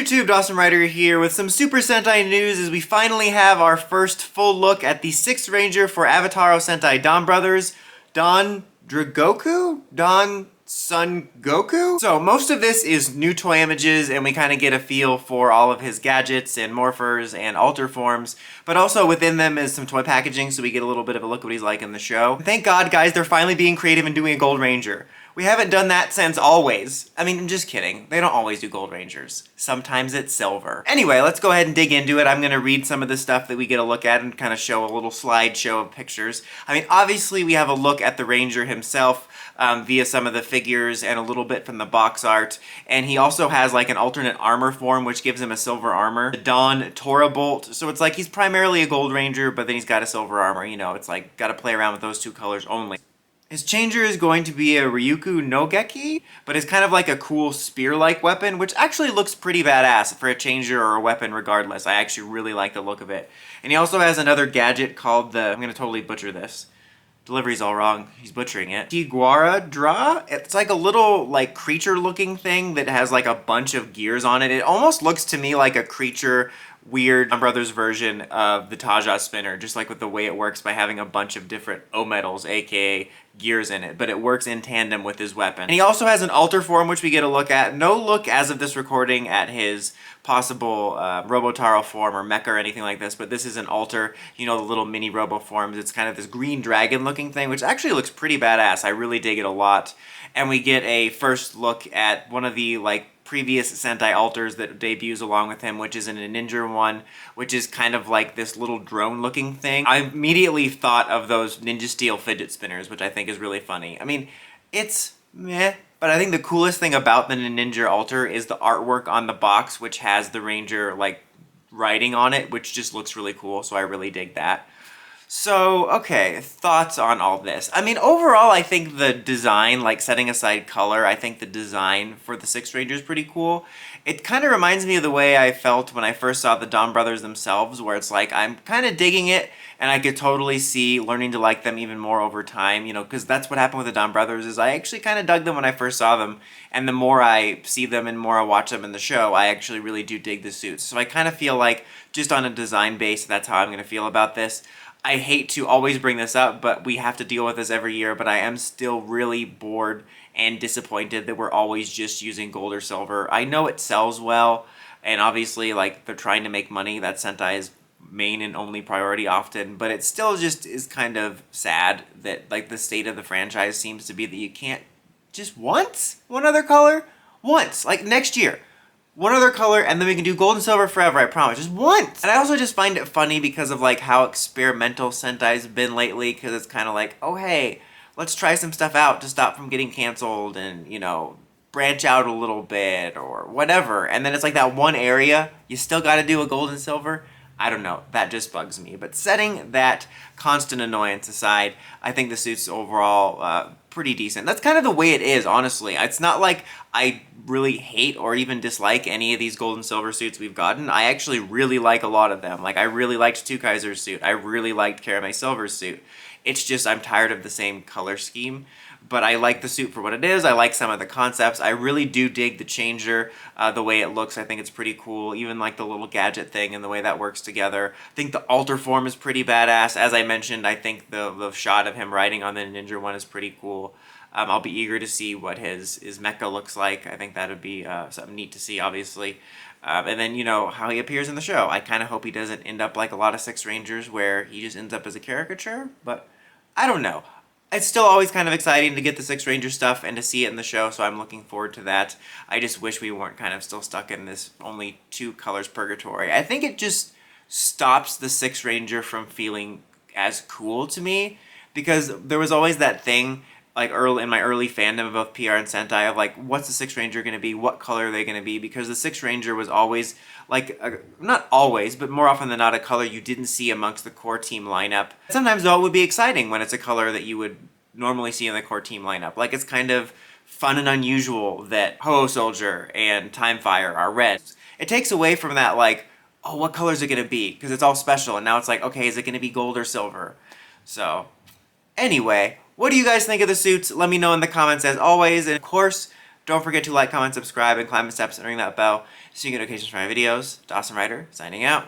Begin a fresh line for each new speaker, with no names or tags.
YouTube? Dawson Rider here with some Super Sentai news as we finally have our first full look at the 6th Ranger for Avataro Sentai DonBrothers, Don Drogoku? Don Son Goku? So most of this is new toy images and we kind of get a feel for all of his gadgets and morphers and alter forms, but also within them is some toy packaging so we get a little bit of a look at what he's like in the show. And thank God, guys, they're finally being creative and doing a Gold Ranger. We haven't done that since always. I mean, I'm just kidding. They don't always do Gold Rangers. Sometimes it's silver. Anyway, let's go ahead and dig into it. I'm gonna read some of the stuff that we get a look at and kind of show a little slideshow of pictures. I mean, obviously we have a look at the Ranger himself via some of the figures and a little bit from the box art. And he also has like an alternate armor form, which gives him a silver armor. The Don Torabolt. So it's like he's primarily a Gold Ranger, but then he's got a silver armor. You know, it's like gotta play around with those two colors only. His changer is going to be a Ryuko Nogeki, but it's kind of like a cool spear-like weapon, which actually looks pretty badass for a changer or a weapon regardless. I actually really like the look of it. And he also has another gadget called the, I'm going to totally butcher this. Delivery's all wrong. He's butchering it. TiGuarDra? It's like a little like creature-looking thing that has like a bunch of gears on it. It almost looks to me like a creature weird DonBrothers version of the Taja spinner, just like with the way it works by having a bunch of different O-metals, aka gears in it, but it works in tandem with his weapon. And he also has an alter form, which we get a look at. No look as of this recording at his possible Robotaro form or mecha or anything like this, but this is an alter, you know, the little mini robo forms. It's kind of this green dragon looking thing, which actually looks pretty badass. I really dig it a lot. And we get a first look at one of the like previous Sentai alters that debuts along with him, which is a Ninninger one, which is kind of like this little drone looking thing. I immediately thought of those Ninja Steel fidget spinners, which I think is really funny. I mean, it's meh, but I think the coolest thing about the Ninninger alter is the artwork on the box, which has the Ranger like writing on it, which just looks really cool, so I really dig that. So, okay, thoughts on all this. I mean, overall, I think the design, like setting aside color, I think the design for the 6th Ranger is pretty cool. It kind of reminds me of the way I felt when I first saw the DonBrothers themselves, where it's like, I'm kind of digging it, and I could totally see learning to like them even more over time, you know, because that's what happened with the DonBrothers, is I actually kind of dug them when I first saw them, and the more I see them and more I watch them in the show, I actually really do dig the suits. So I kind of feel like, just on a design base, that's how I'm going to feel about this. I hate to always bring this up, but we have to deal with this every year, but I am still really bored and disappointed that we're always just using gold or silver. I know it sells well, and obviously, like, they're trying to make money. That's Sentai's main and only priority often, but it still just is kind of sad that, like, the state of the franchise seems to be that you can't just once? One other color? Once. Like, next year. One other color, and then we can do gold and silver forever, I promise. Just once! And I also just find it funny because of like how experimental Sentai's been lately, because it's kind of like, oh hey, let's try some stuff out to stop from getting canceled and, you know, branch out a little bit or whatever. And then it's like that one area, you still gotta do a gold and silver. I don't know, that just bugs me. But setting that constant annoyance aside, I think the suit's overall pretty decent. That's kind of the way it is, honestly. It's not like I really hate or even dislike any of these gold and silver suits we've gotten. I actually really like a lot of them. Like, I really liked Two Kaiser's suit. I really liked Karame Silver's suit. It's just I'm tired of the same color scheme. But I like the suit for what it is. I like some of the concepts. I really do dig the changer, the way it looks. I think it's pretty cool. Even like the little gadget thing and the way that works together. I think the alter form is pretty badass. As I mentioned, I think the shot of him riding on the Ninja one is pretty cool. I'll be eager to see what his mecha looks like. I think that would be something neat to see, obviously. And then, you know, how he appears in the show. I kind of hope he doesn't end up like a lot of 6 Rangers where he just ends up as a caricature. But I don't know. It's still always kind of exciting to get the 6 Ranger stuff and to see it in the show, so I'm looking forward to that. I just wish we weren't kind of still stuck in this only 2 colors purgatory. I think it just stops the 6 Ranger from feeling as cool to me, because there was always that thing, like early in my early fandom of both PR and Sentai, of like, what's the 6 Ranger going to be? What color are they going to be? Because the 6 Ranger was always, like, not always, but more often than not, a color you didn't see amongst the core team lineup. Sometimes, though, it would be exciting when it's a color that you would normally see in the core team lineup. Like, it's kind of fun and unusual that Ho-Oh Soldier and Time Fire are red. It takes away from that, like, oh, what color is it going to be? Because it's all special, and now it's like, okay, is it going to be gold or silver? So, anyway, what do you guys think of the suits? Let me know in the comments as always, and of course, Don't forget to like, comment, subscribe, and climb the steps and ring that bell so you get notifications for my videos. Dawson Ryder, signing out.